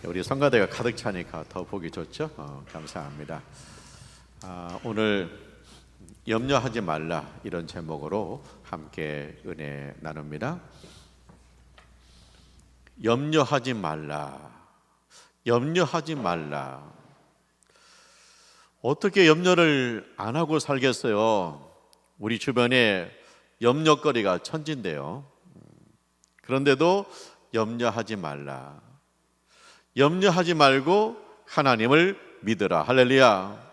우리 성가대가 가득 차니까 더 보기 좋죠? 감사합니다. 오늘 염려하지 말라 이런 제목으로 함께 은혜 나눕니다. 염려하지 말라, 염려하지 말라. 어떻게 염려를 안 하고 살겠어요? 우리 주변에 염려거리가 천진데요. 그런데도 염려하지 말라. 염려하지 말고 하나님을 믿으라. 할렐루야.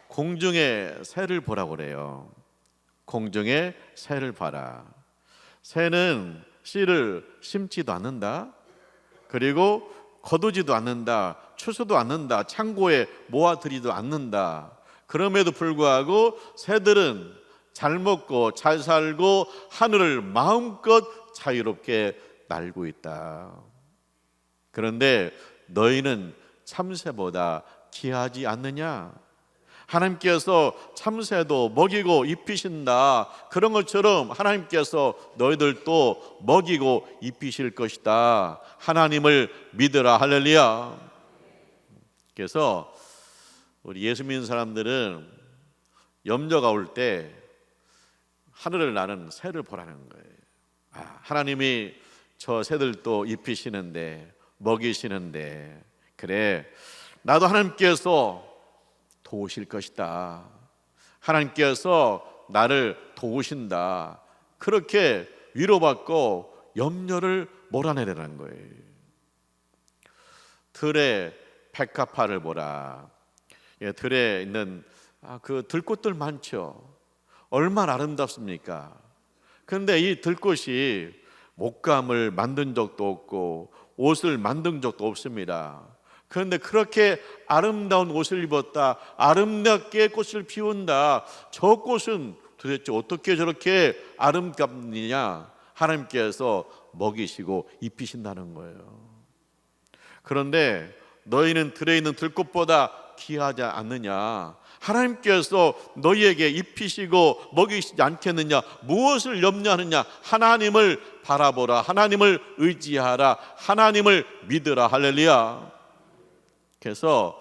공중의 새를 보라고 그래요. 공중의 새를 봐라. 새는 씨를 심지도 않는다. 그리고 거두지도 않는다. 추수도 않는다. 창고에 모아들이도 않는다. 그럼에도 불구하고 새들은 잘 먹고 잘 살고 하늘을 마음껏 자유롭게 날고 있다. 그런데 너희는 참새보다 귀하지 않느냐? 하나님께서 참새도 먹이고 입히신다. 그런 것처럼 하나님께서 너희들도 먹이고 입히실 것이다. 하나님을 믿으라. 할렐루야. 그래서 우리 예수 믿는 사람들은 염려가 올 때 하늘을 나는 새를 보라는 거예요. 하나님이 저 새들도 입히시는데 먹이시는데, 그래 나도 하나님께서 도우실 것이다. 하나님께서 나를 도우신다. 그렇게 위로받고 염려를 몰아내려는 거예요. 들의 백합화를 보라. 들에 있는 그 들꽃들 많죠. 얼마나 아름답습니까? 그런데 이 들꽃이 목감을 만든 적도 없고 옷을 만든 적도 없습니다. 그런데 그렇게 아름다운 옷을 입었다, 아름답게 꽃을 피운다. 저 꽃은 도대체 어떻게 저렇게 아름답느냐? 하나님께서 먹이시고 입히신다는 거예요. 그런데 너희는 들에 있는 들꽃보다 귀하지 않느냐? 하나님께서 너희에게 입히시고 먹이시지 않겠느냐? 무엇을 염려하느냐? 하나님을 바라보라. 하나님을 의지하라. 하나님을 믿으라. 할렐루야. 그래서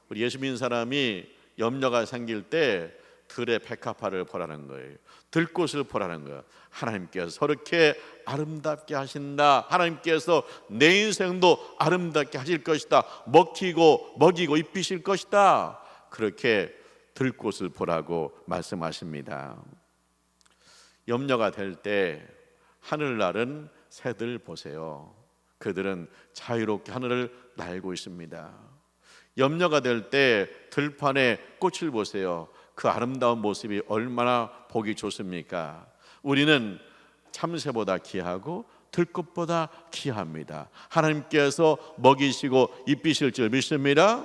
우리 예수 믿는 사람이 염려가 생길 때 들의 백합화를 보라는 거예요. 들꽃을 보라는 거예요. 하나님께서 저렇게 아름답게 하신다. 하나님께서 내 인생도 아름답게 하실 것이다. 먹이고 입히실 것이다. 그렇게 들꽃을 보라고 말씀하십니다. 염려가 될 때 하늘날은 새들 보세요. 그들은 자유롭게 하늘을 날고 있습니다. 염려가 될 때 들판에 꽃을 보세요. 그 아름다운 모습이 얼마나 보기 좋습니까? 우리는 참새보다 귀하고 들꽃보다 귀합니다. 하나님께서 먹이시고 입히실 줄 믿습니다.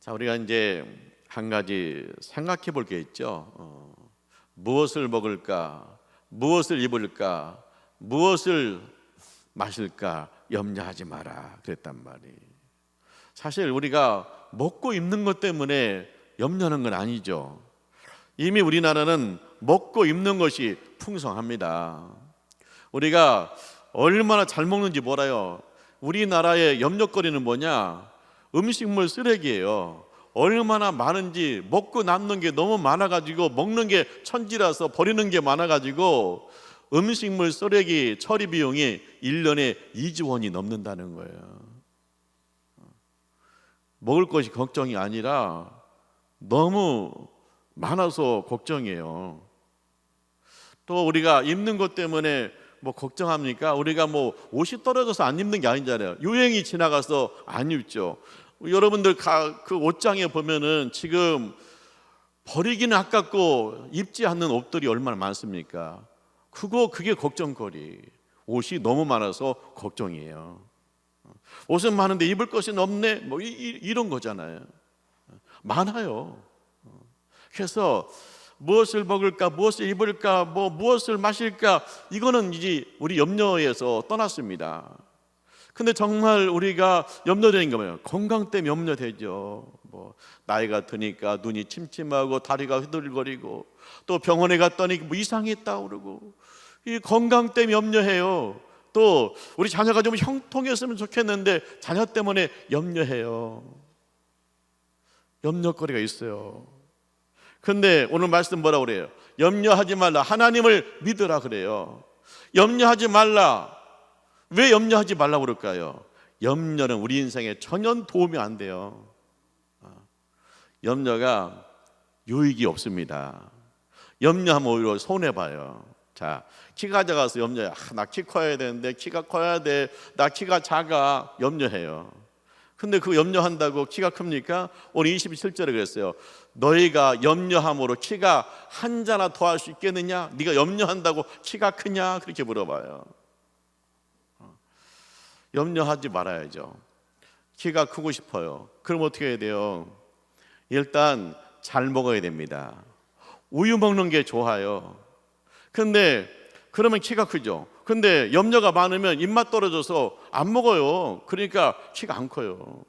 자, 우리가 이제 한 가지 생각해 볼 게 있죠. 무엇을 먹을까? 무엇을 입을까? 무엇을 마실까? 염려하지 마라 그랬단 말이에요. 사실 우리가 먹고 입는 것 때문에 염려하는 건 아니죠. 이미 우리나라는 먹고 입는 것이 풍성합니다. 우리가 얼마나 잘 먹는지 몰라요. 우리나라의 염려거리는 뭐냐? 음식물 쓰레기예요. 얼마나 많은지, 먹고 남는 게 너무 많아가지고 먹는 게 천지라서 버리는 게 많아가지고 음식물 쓰레기 처리 비용이 1년에 2조 원이 넘는다는 거예요. 먹을 것이 걱정이 아니라 너무 많아서 걱정이에요. 또 우리가 입는 것 때문에 뭐 걱정합니까? 우리가 뭐 옷이 떨어져서 안 입는 게 아니잖아요. 유행이 지나가서 안 입죠. 여러분들 그 옷장에 보면은 지금 버리기는 아깝고 입지 않는 옷들이 얼마나 많습니까? 그게 걱정거리. 옷이 너무 많아서 걱정이에요. 옷은 많은데 입을 것이 없네. 뭐 이런 거잖아요. 많아요. 그래서 무엇을 먹을까, 무엇을 입을까, 무엇을 마실까, 이거는 이제 우리 염려에서 떠났습니다. 근데 정말 우리가 염려되는 게 뭐예요? 건강 때문에 염려되죠. 나이가 드니까 눈이 침침하고 다리가 흐들거리고, 또 병원에 갔더니 이상이 있다고 그러고, 이 건강 때문에 염려해요. 또 우리 자녀가 좀 형통했으면 좋겠는데 자녀 때문에 염려해요. 염려거리가 있어요. 근데 오늘 말씀 뭐라고 그래요? 염려하지 말라. 하나님을 믿으라 그래요. 염려하지 말라. 왜 염려하지 말라고 그럴까요? 염려는 우리 인생에 전혀 도움이 안 돼요. 염려가 유익이 없습니다. 염려하면 오히려 손해봐요. 자, 키가 작아서 염려해. 나 키 커야 되는데, 키가 커야 돼. 나 키가 작아. 염려해요. 근데 그 염려한다고 키가 큽니까? 오늘 27절에 그랬어요. 너희가 염려함으로 키가 한 자나 더할 수 있겠느냐? 네가 염려한다고 키가 크냐? 그렇게 물어봐요. 염려하지 말아야죠. 키가 크고 싶어요. 그럼 어떻게 해야 돼요? 일단 잘 먹어야 됩니다. 우유 먹는 게 좋아요. 근데 그러면 키가 크죠. 근데 염려가 많으면 입맛 떨어져서 안 먹어요. 그러니까 키가 안 커요.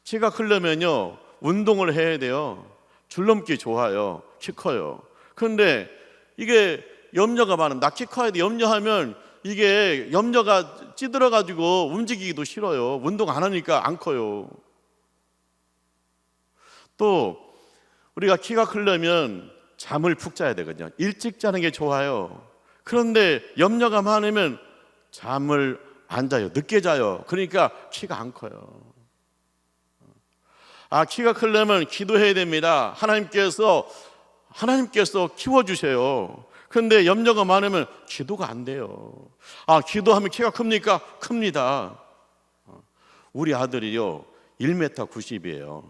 키가 크려면요 운동을 해야 돼요. 줄넘기 좋아요. 키 커요. 그런데 이게 염려가 많으면 나 키 커야 돼. 염려하면 이게 염려가 찌들어 가지고 움직이기도 싫어요. 운동 안 하니까 안 커요. 또 우리가 키가 크려면 잠을 푹 자야 되거든요. 일찍 자는 게 좋아요. 그런데 염려가 많으면 잠을 안 자요. 늦게 자요. 그러니까 키가 안 커요. 키가 크려면 기도해야 됩니다. 하나님께서 키워주세요. 그런데 염려가 많으면 기도가 안 돼요. 기도하면 키가 큽니까? 큽니다. 우리 아들이요 1m 90이에요.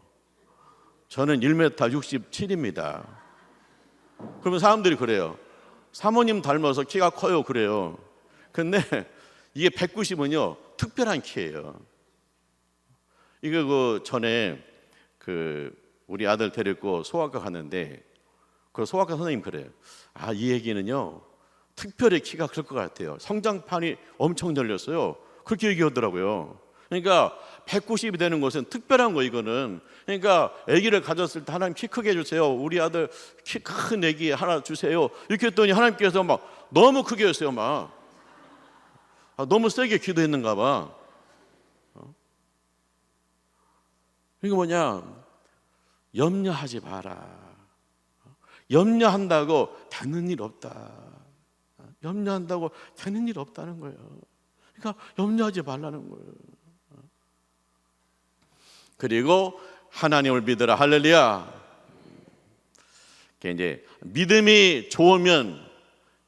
저는 1m 67입니다. 그러면 사람들이 그래요. 사모님 닮아서 키가 커요 그래요. 근데 이게 190은요 특별한 키예요. 이거 전에 우리 아들 데리고 소아과 갔는데 그 소아과 선생님 그래요. 이 얘기는요 특별히 키가 클 것 같아요. 성장판이 엄청 열렸어요. 그렇게 얘기하더라고요. 그러니까 190이 되는 것은 특별한 거 이거는. 그러니까 아기를 가졌을 때 하나님 키 크게 해주세요. 우리 아들 키 큰 아기 하나 주세요. 이렇게 했더니 하나님께서 막 너무 크게 했어요. 막 너무 세게 기도했는가 봐. 이거 뭐냐? 염려하지 마라. 염려한다고 되는 일 없다. 염려한다고 되는 일 없다는 거예요. 그러니까 염려하지 말라는 거예요. 그리고 하나님을 믿으라. 할렐루야. 이제 믿음이 좋으면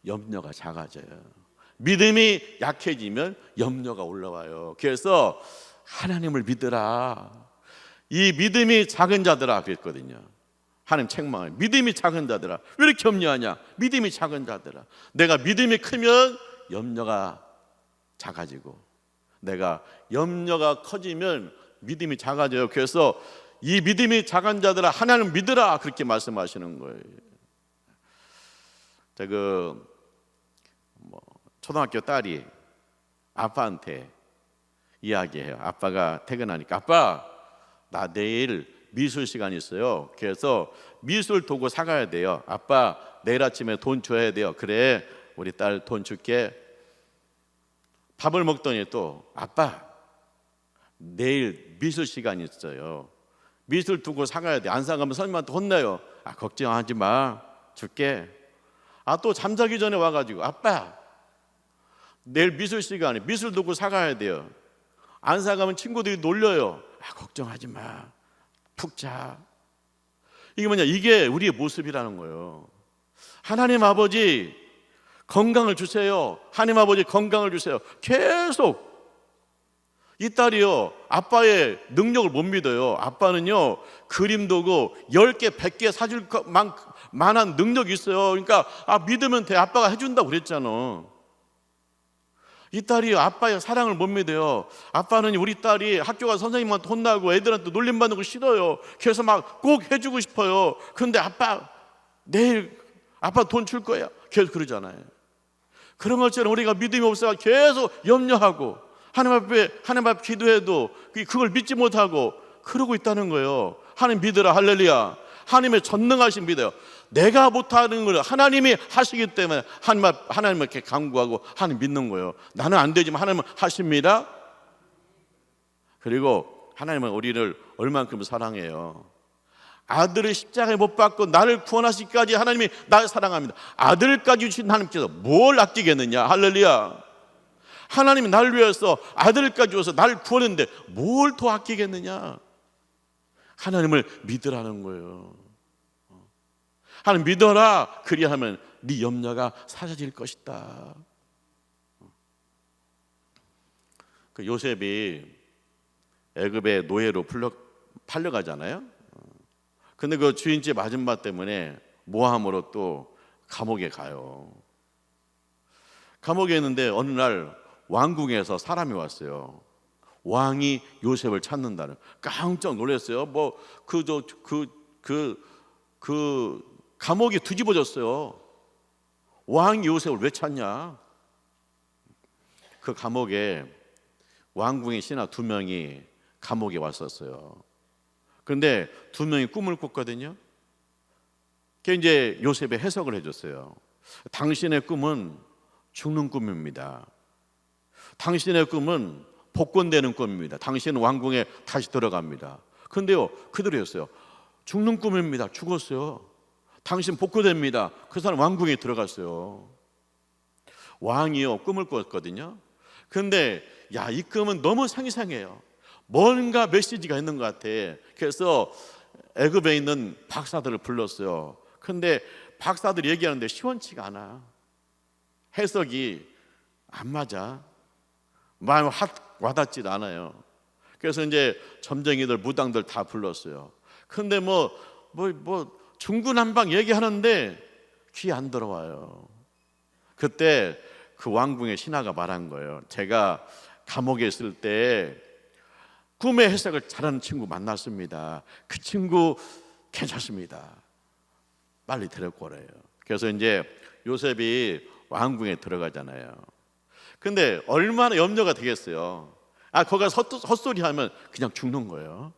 염려가 작아져요. 믿음이 약해지면 염려가 올라와요. 그래서 하나님을 믿으라. 이 믿음이 작은 자들아 그랬거든요. 하나님 책망을. 믿음이 작은 자들아 왜 이렇게 염려하냐? 믿음이 작은 자들아. 내가 믿음이 크면 염려가 작아지고 내가 염려가 커지면 믿음이 작아져요. 그래서 이 믿음이 작은 자들아 하나님 믿으라 그렇게 말씀하시는 거예요. 제가 초등학교 딸이 아빠한테 이야기해요. 아빠가 퇴근하니까 아빠 나 내일 미술 시간 있어요. 그래서 미술 도구 사가야 돼요. 아빠 내일 아침에 돈 줘야 돼요. 그래 우리 딸 돈 줄게. 밥을 먹더니 또 아빠 내일 미술 시간 있어요. 미술 도구 사가야 돼. 안 사가면 선생님한테 혼나요. 걱정하지 마 줄게. 또 잠자기 전에 와가지고 아빠 내일 미술 시간에 미술 도구 사가야 돼요. 안 사가면 친구들이 놀려요. 걱정하지 마 푹 자. 이게 뭐냐? 이게 우리의 모습이라는 거예요. 하나님 아버지 건강을 주세요. 하나님 아버지 건강을 주세요. 계속 이 딸이요 아빠의 능력을 못 믿어요. 아빠는요 그림도구 10개 100개 사줄 만한 능력이 있어요. 그러니까 믿으면 돼. 아빠가 해준다고 그랬잖아. 이 딸이 아빠의 사랑을 못 믿어요. 아빠는 우리 딸이 학교 가서 선생님한테 혼나고 애들한테 놀림받는 거 싫어요. 그래서 막 꼭 해주고 싶어요. 그런데 아빠 내일 아빠 돈 줄 거야 계속 그러잖아요. 그런 것처럼 우리가 믿음이 없어서 계속 염려하고 하나님 앞에 기도해도 그걸 믿지 못하고 그러고 있다는 거예요. 하나님 믿으라. 할렐루야. 하나님의 전능하신 믿어요. 내가 못하는 걸 하나님이 하시기 때문에 하나님께 간구하고 하나님 믿는 거예요. 나는 안 되지만 하나님은 하십니다. 그리고 하나님은 우리를 얼만큼 사랑해요. 아들을 십자가에 못 박고 나를 구원하시기까지 하나님이 나를 사랑합니다. 아들까지 주신 하나님께서 뭘 아끼겠느냐. 할렐루야. 하나님이 나를 위해서 아들까지 줘서 나를 구원했는데 뭘 더 아끼겠느냐. 하나님을 믿으라는 거예요. 하나님 믿어라. 그리하면 네 염려가 사라질 것이다. 그 요셉이 애굽의 노예로 팔려가잖아요. 근데 그 주인집 아줌마 때문에 모함으로 또 감옥에 가요. 감옥에 있는데 어느 날 왕궁에서 사람이 왔어요. 왕이 요셉을 찾는다는. 깜짝 놀랐어요. 감옥이 뒤집어졌어요. 왕이 요셉을 왜 찾냐? 그 감옥에 왕궁의 신하 2명이 감옥에 왔었어요. 그런데 2명이 꿈을 꿨거든요. 그게 이제 요셉의 해석을 해줬어요. 당신의 꿈은 죽는 꿈입니다. 당신의 꿈은 복권되는 꿈입니다. 당신은 왕궁에 다시 들어갑니다. 그런데요, 그대로였어요. 죽는 꿈입니다. 죽었어요. 당신 복구됩니다. 그 사람 왕궁에 들어갔어요. 왕이요, 꿈을 꿨거든요. 그런데 이 꿈은 너무 상이상해요. 뭔가 메시지가 있는 것 같아. 그래서 애굽에 있는 박사들을 불렀어요. 그런데 박사들이 얘기하는데 시원치가 않아. 해석이 안 맞아. 마음에 확 와닿지도 않아요. 그래서 이제 점쟁이들, 무당들 다 불렀어요. 그런데 중구난방 얘기하는데 귀 안 들어와요. 그때 그 왕궁의 신하가 말한 거예요. 제가 감옥에 있을 때 꿈의 해석을 잘하는 친구 만났습니다. 그 친구 괜찮습니다. 빨리 데리고 오래요. 그래서 이제 요셉이 왕궁에 들어가잖아요. 근데 얼마나 염려가 되겠어요. 거기가 헛소리 하면 그냥 죽는 거예요.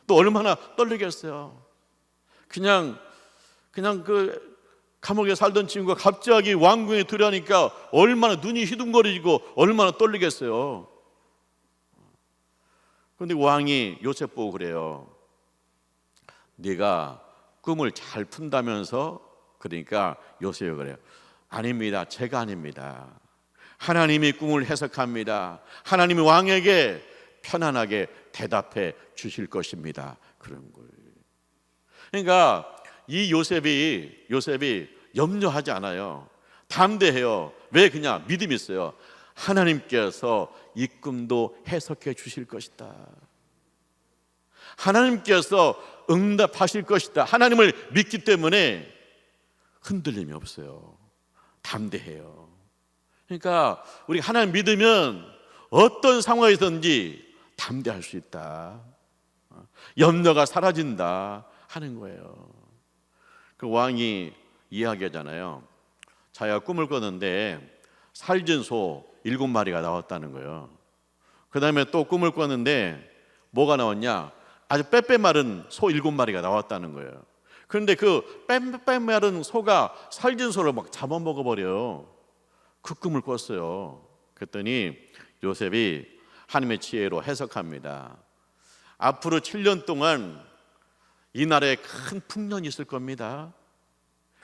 또 얼마나 떨리겠어요. 그냥 그 감옥에 살던 친구가 갑자기 왕궁에 들어가니까 얼마나 눈이 휘둥거리고 얼마나 떨리겠어요. 그런데 왕이 요셉 보고 그래요. 네가 꿈을 잘 푼다면서. 그러니까 요셉이 그래요. 아닙니다. 제가 아닙니다. 하나님이 꿈을 해석합니다. 하나님이 왕에게 편안하게 대답해 주실 것입니다. 그런 거예요. 그러니까 이 요셉이 염려하지 않아요. 담대해요. 왜? 그냥 믿음이 있어요. 하나님께서 이 꿈도 해석해 주실 것이다. 하나님께서 응답하실 것이다. 하나님을 믿기 때문에 흔들림이 없어요. 담대해요. 그러니까 우리 하나님 믿으면 어떤 상황에서든지 담대할 수 있다. 염려가 사라진다 하는 거예요. 그 왕이 이야기하잖아요. 자기가 꿈을 꿨는데 살진 소 7마리가 나왔다는 거예요. 그 다음에 또 꿈을 꿨는데 뭐가 나왔냐? 아주 빼빼 마른 소 7마리가 나왔다는 거예요. 그런데 그 빼빼 마른 소가 살진 소를 막 잡아먹어버려요. 그 꿈을 꿨어요. 그랬더니 요셉이 하나님의 지혜로 해석합니다. 앞으로 7년 동안 이 나라에 큰 풍년이 있을 겁니다.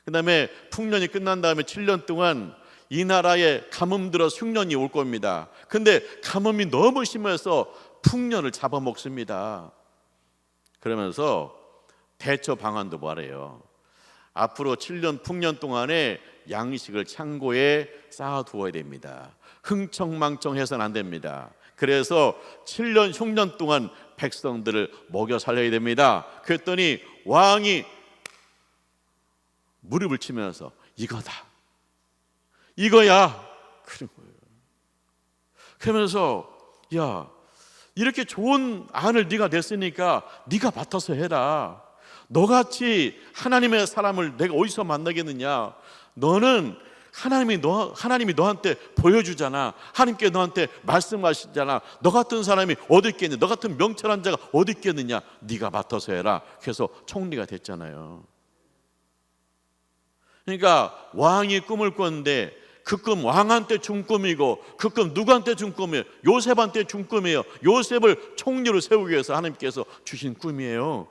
그 다음에 풍년이 끝난 다음에 7년 동안 이 나라에 가뭄 들어 흉년이 올 겁니다. 근데 가뭄이 너무 심해서 풍년을 잡아먹습니다. 그러면서 대처 방안도 말해요. 앞으로 7년 풍년 동안에 양식을 창고에 쌓아두어야 됩니다. 흥청망청해서는 안 됩니다. 그래서 7년 흉년 동안 백성들을 먹여 살려야 됩니다. 그랬더니 왕이 무릎을 치면서 이거다, 이거야, 그런 거예요. 그러면서 이렇게 좋은 안을 네가 냈으니까 네가 맡아서 해라. 너같이 하나님의 사람을 내가 어디서 만나겠느냐. 너는 하나님이 너한테 보여주잖아. 하나님께 너한테 말씀하시잖아. 너 같은 사람이 어디 있겠느냐. 너 같은 명철한 자가 어디 있겠느냐. 네가 맡아서 해라. 그래서 총리가 됐잖아요. 그러니까 왕이 꿈을 꿨는데 그 꿈 왕한테 준 꿈이고 그 꿈 누구한테 준 꿈이에요? 요셉한테 준 꿈이에요. 요셉을 총리로 세우기 위해서 하나님께서 주신 꿈이에요.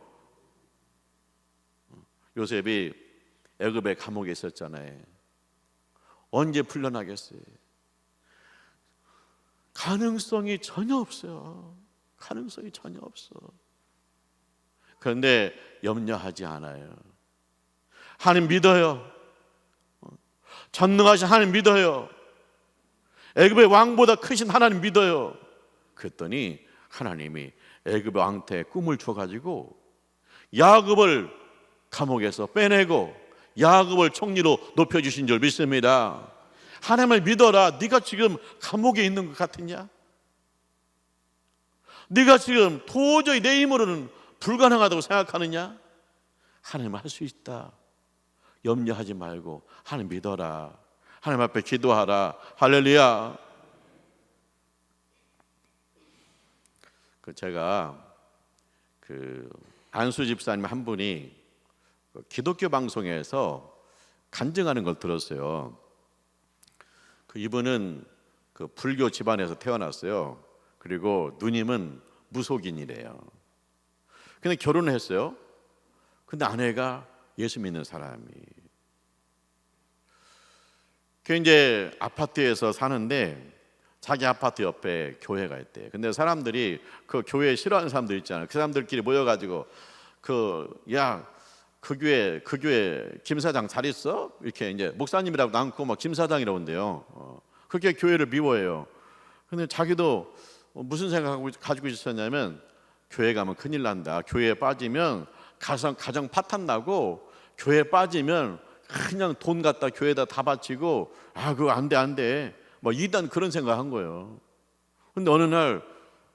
요셉이 애굽의 감옥에 있었잖아요. 언제 풀려나겠어요? 가능성이 전혀 없어요. 가능성이 전혀 없어. 그런데 염려하지 않아요. 하나님 믿어요. 전능하신 하나님 믿어요. 애굽의 왕보다 크신 하나님 믿어요. 그랬더니 하나님이 애굽의 왕한테 꿈을 줘가지고 야곱을 감옥에서 빼내고 야곱을 총리로 높여주신 줄 믿습니다. 하나님을 믿어라. 네가 지금 감옥에 있는 것 같으냐? 네가 지금 도저히 내 힘으로는 불가능하다고 생각하느냐? 하나님은 할 수 있다. 염려하지 말고 하나님 믿어라. 하나님 앞에 기도하라. 할렐루야. 제가 안수 집사님 한 분이 기독교 방송에서 간증하는 걸 들었어요. 이분은 불교 집안에서 태어났어요. 그리고 누님은 무속인이래요. 근데 결혼을 했어요. 근데 아내가 예수 믿는 사람이. 이제 아파트에서 사는데 자기 아파트 옆에 교회가 있대요. 근데 사람들이 그 교회 싫어하는 사람들 있잖아요. 그 사람들끼리 모여가지고 그 교회 김 사장 잘 있어? 이렇게 이제 목사님이라고 남고 막 김 사장이라고 한대요. 그렇게 교회를 미워해요. 근데 자기도 무슨 생각하고 가지고 있었냐면 교회 가면 큰일 난다. 교회에 빠지면 가정 파탄 나고 교회에 빠지면 그냥 돈 갖다 교회에다 다 바치고 그거 안 돼. 뭐 이단 그런 생각한 거예요. 근데 어느 날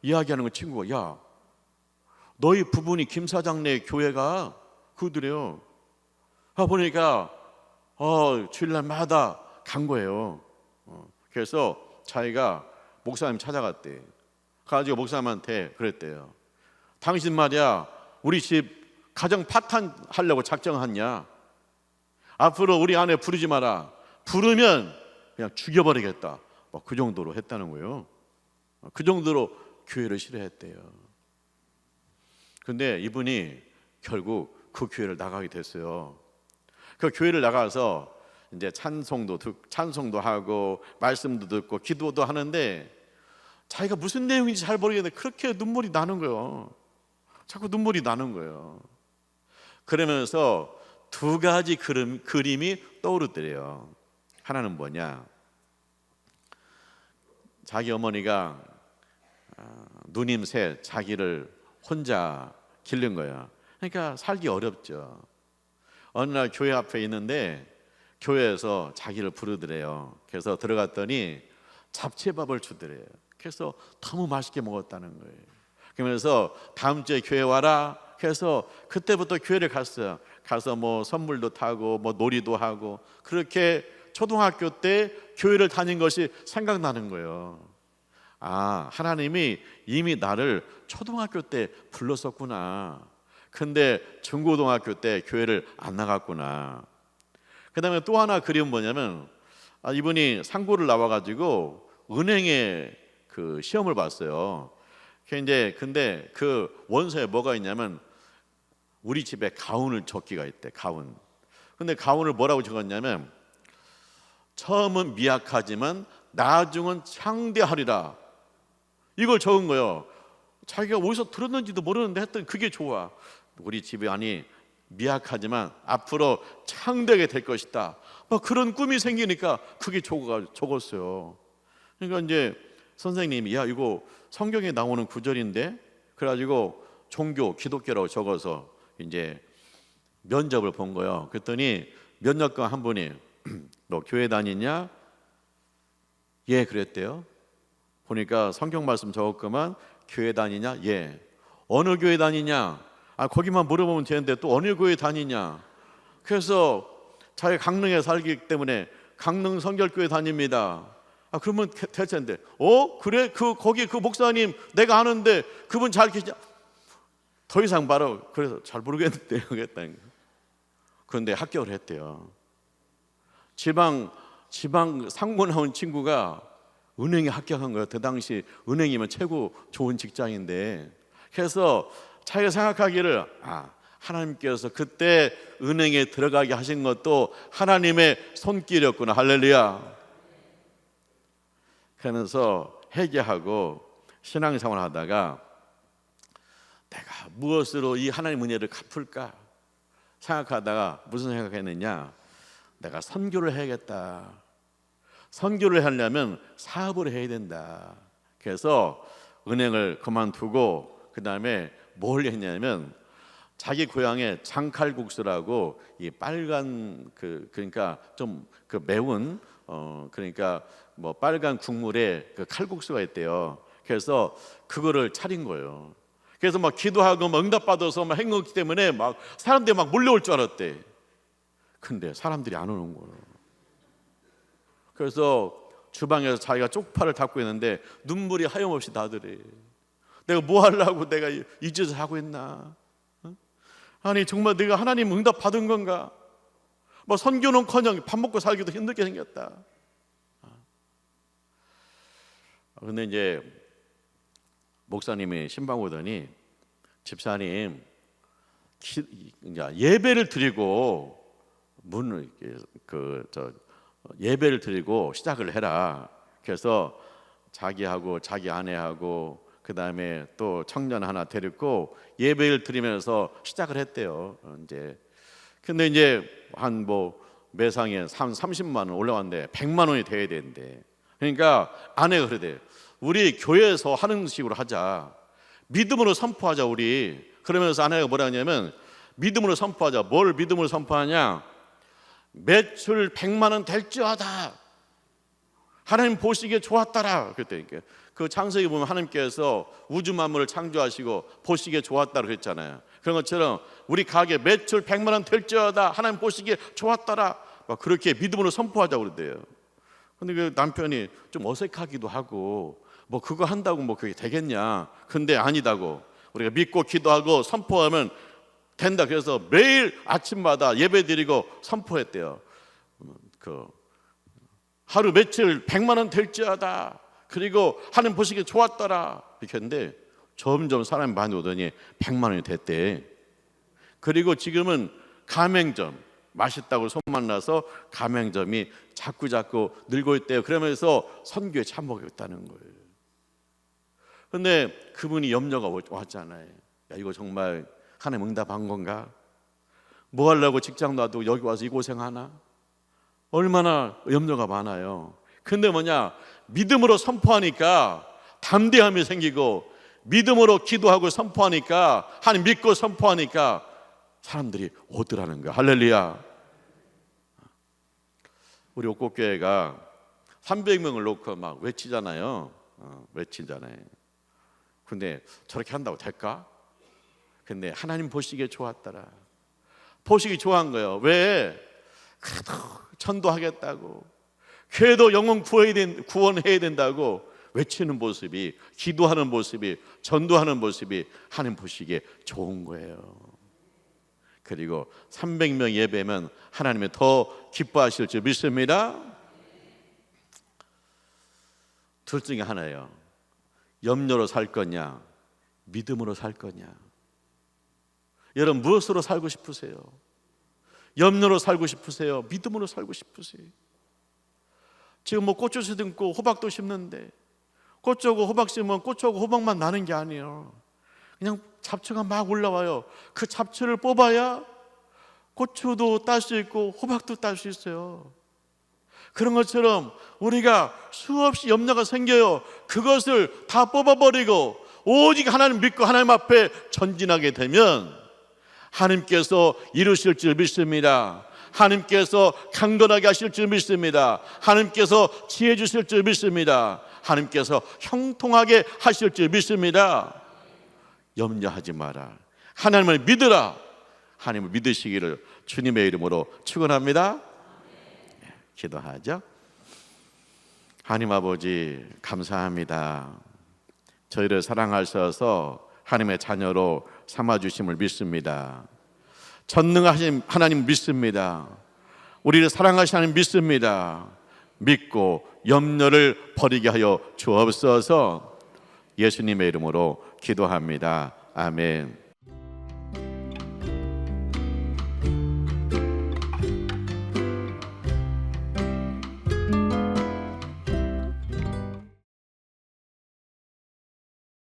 이야기하는 거 친구가 야 너희 부분이 김 사장네 교회가 그들이요. 보니까 주일날마다 간 거예요. 그래서 자기가 목사님 찾아갔대. 가지고 목사님한테 그랬대요. 당신 말이야 우리 집 가정 파탄 하려고 작정했냐? 앞으로 우리 아내 부르지 마라. 부르면 그냥 죽여버리겠다. 그 정도로 했다는 거예요. 그 정도로 교회를 싫어했대요. 근데 이분이 결국 그 교회를 나가게 됐어요. 그 교회를 나가서 이제 찬송도 하고 말씀도 듣고 기도도 하는데 자기가 무슨 내용인지 잘 모르겠는데 그렇게 눈물이 나는 거예요. 자꾸 눈물이 나는 거예요. 그러면서 두 가지 그림이 떠오르더래요. 하나는 뭐냐? 자기 어머니가 누님 셋 자기를 혼자 기른 거야. 그러니까 살기 어렵죠. 어느 날 교회 앞에 있는데 교회에서 자기를 부르더래요. 그래서 들어갔더니 잡채밥을 주더래요. 그래서 너무 맛있게 먹었다는 거예요. 그러면서 다음 주에 교회 와라. 그래서 그때부터 교회를 갔어요. 가서 뭐 선물도 타고 뭐 놀이도 하고 그렇게 초등학교 때 교회를 다닌 것이 생각나는 거예요. 하나님이 이미 나를 초등학교 때 불렀었구나. 근데 중고등학교 때 교회를 안 나갔구나. 그 다음에 또 하나 그림은 뭐냐면 이분이 상고를 나와가지고 은행에 그 시험을 봤어요. 근데 그 원서에 뭐가 있냐면 우리 집에 가훈을 적기가 있대. 가훈. 근데 가훈을 뭐라고 적었냐면 처음은 미약하지만 나중은 창대하리라. 이걸 적은 거예요. 자기가 어디서 들었는지도 모르는데 했더니 그게 좋아. 우리 집이 미약하지만 앞으로 창대하게 될 것이다. 막 그런 꿈이 생기니까 그게 적었어요. 그러니까 이제 선생님이 야 이거 성경에 나오는 구절인데 그래가지고 기독교라고 적어서 이제 면접을 본 거예요. 그랬더니 면접관 한 분이 너 교회 다니냐? 예 그랬대요. 보니까 성경 말씀 적었구만. 교회 다니냐? 예. 어느 교회 다니냐? 거기만 물어보면 되는데 또 어느 교회 다니냐? 그래서 자기 강릉에 살기 때문에 강릉 성결교회 다닙니다. 그러면 될 텐데. 그래? 거기 그 목사님 내가 아는데 그분 잘 계시냐? 더 이상 바로 그래서 잘 모르겠는데 그랬다는 거예요. 그런데 합격을 했대요. 지방 상고 나온 친구가 은행에 합격한 거예요. 그 당시 은행이면 최고 좋은 직장인데, 그래서 자기가 생각하기를 하나님께서 그때 은행에 들어가게 하신 것도 하나님의 손길이었구나. 할렐루야. 그러면서 회개하고 신앙생활 하다가 내가 무엇으로 이 하나님 은혜를 갚을까 생각하다가 무슨 생각했느냐, 내가 선교를 해야겠다. 선교를 하려면 사업을 해야 된다. 그래서 은행을 그만두고 그 다음에 뭘 했냐면 자기 고향에 장칼국수라고 이 빨간 그러니까 좀 매운 그러니까 뭐 빨간 국물에 그 칼국수가 있대요. 그래서 그거를 차린 거예요. 그래서 막 기도하고 막 응답받아서 막 행복했기 때문에 막 사람들이 막 몰려올 줄 알았대. 근데 사람들이 안 오는 거예요. 그래서 주방에서 자기가 쪽파를 닦고 있는데 눈물이 하염없이 나더래. 내가 뭐 하려고 내가 이 짓을 하고 있나? 아니 정말 내가 하나님 응답 받은 건가? 뭐 선교는커녕 밥 먹고 살기도 힘들게 생겼다. 근데 이제 목사님이 신방 오더니 집사님 예배를 드리고 문을 예배를 드리고 시작을 해라. 그래서 자기하고 자기 아내하고 그 다음에 또 청년 하나 데리고 예배를 드리면서 시작을 했대요. 근데 이제 한 매상에 30만 원 올라왔는데 100만 원이 돼야 되는데, 그러니까 아내가 그러대. 우리 교회에서 하는 식으로 하자. 믿음으로 선포하자 우리. 그러면서 아내가 뭐라 하냐면 믿음으로 선포하자. 뭘 믿음으로 선포하냐? 매출 100만 원 될지어다. 하나님 보시기에 좋았더라. 그랬다니까. 그 창세기 보면 하나님께서 우주 만물을 창조하시고 보시기에 좋았다고 그랬잖아요. 그런 것처럼 우리 가게 매출 100만 원 될지어다. 하나님 보시기에 좋았더라. 막 그렇게 믿음으로 선포하자고 그랬대요. 근데 그 남편이 좀 어색하기도 하고 뭐 그거 한다고 뭐 그게 되겠냐. 근데 아니다고. 우리가 믿고 기도하고 선포하면 된다. 그래서 매일 아침마다 예배드리고 선포했대요. 하루 매출 100만 원 될지어다. 그리고 하나님 보시기에 좋았더라. 이렇게 했는데 점점 사람이 많이 오더니 100만 원이 됐대. 그리고 지금은 가맹점, 맛있다고 소문나서 가맹점이 자꾸 늘고 있대요. 그러면서 선교에 참여하겠다는 거예요. 근데 그분이 염려가 왔잖아요. 야, 이거 정말 하나님 응답한 건가? 뭐 하려고 직장 놔두고 여기 와서 이 고생하나? 얼마나 염려가 많아요. 근데 믿음으로 선포하니까 담대함이 생기고, 믿음으로 기도하고 선포하니까, 하나님 믿고 선포하니까 사람들이 오더라는 거야. 할렐루야. 우리 옥곡교회가 300명을 놓고 막 외치잖아요. 근데 저렇게 한다고 될까? 근데 하나님 보시기에 좋았더라. 보시기 좋아한 거예요. 왜? 전도하겠다고, 교회도 영혼 구원해야 된다고 외치는 모습이, 기도하는 모습이, 전도하는 모습이 하나님 보시기에 좋은 거예요. 그리고 300명 예배면 하나님이 더 기뻐하실 줄 믿습니다. 둘 중에 하나예요. 염려로 살 거냐, 믿음으로 살 거냐. 여러분 무엇으로 살고 싶으세요? 염려로 살고 싶으세요? 믿음으로 살고 싶으세요? 지금 꽃도 심고 호박도 심는데 꽃하고 호박 심으면 꽃하고 호박만 나는 게 아니에요. 그냥 잡초가 막 올라와요. 그 잡초를 뽑아야 고추도 딸 수 있고 호박도 딸 수 있어요. 그런 것처럼 우리가 수없이 염려가 생겨요. 그것을 다 뽑아버리고 오직 하나님 믿고 하나님 앞에 전진하게 되면 하나님께서 이루실 줄 믿습니다. 하나님께서 강건하게 하실 줄 믿습니다. 하나님께서 지혜 주실 줄 믿습니다. 하나님께서 형통하게 하실 줄 믿습니다. 염려하지 마라. 하나님을 믿으라. 하나님을 믿으시기를 주님의 이름으로 축원합니다. 기도하죠. 하나님 아버지 감사합니다. 저희를 사랑하셔서 하나님의 자녀로 삼아주심을 믿습니다. 전능하신 하나님 믿습니다. 우리를 사랑하시는 하나님 믿습니다. 믿고 염려를 버리게 하여 주옵소서. 예수님의 이름으로 기도합니다. 아멘.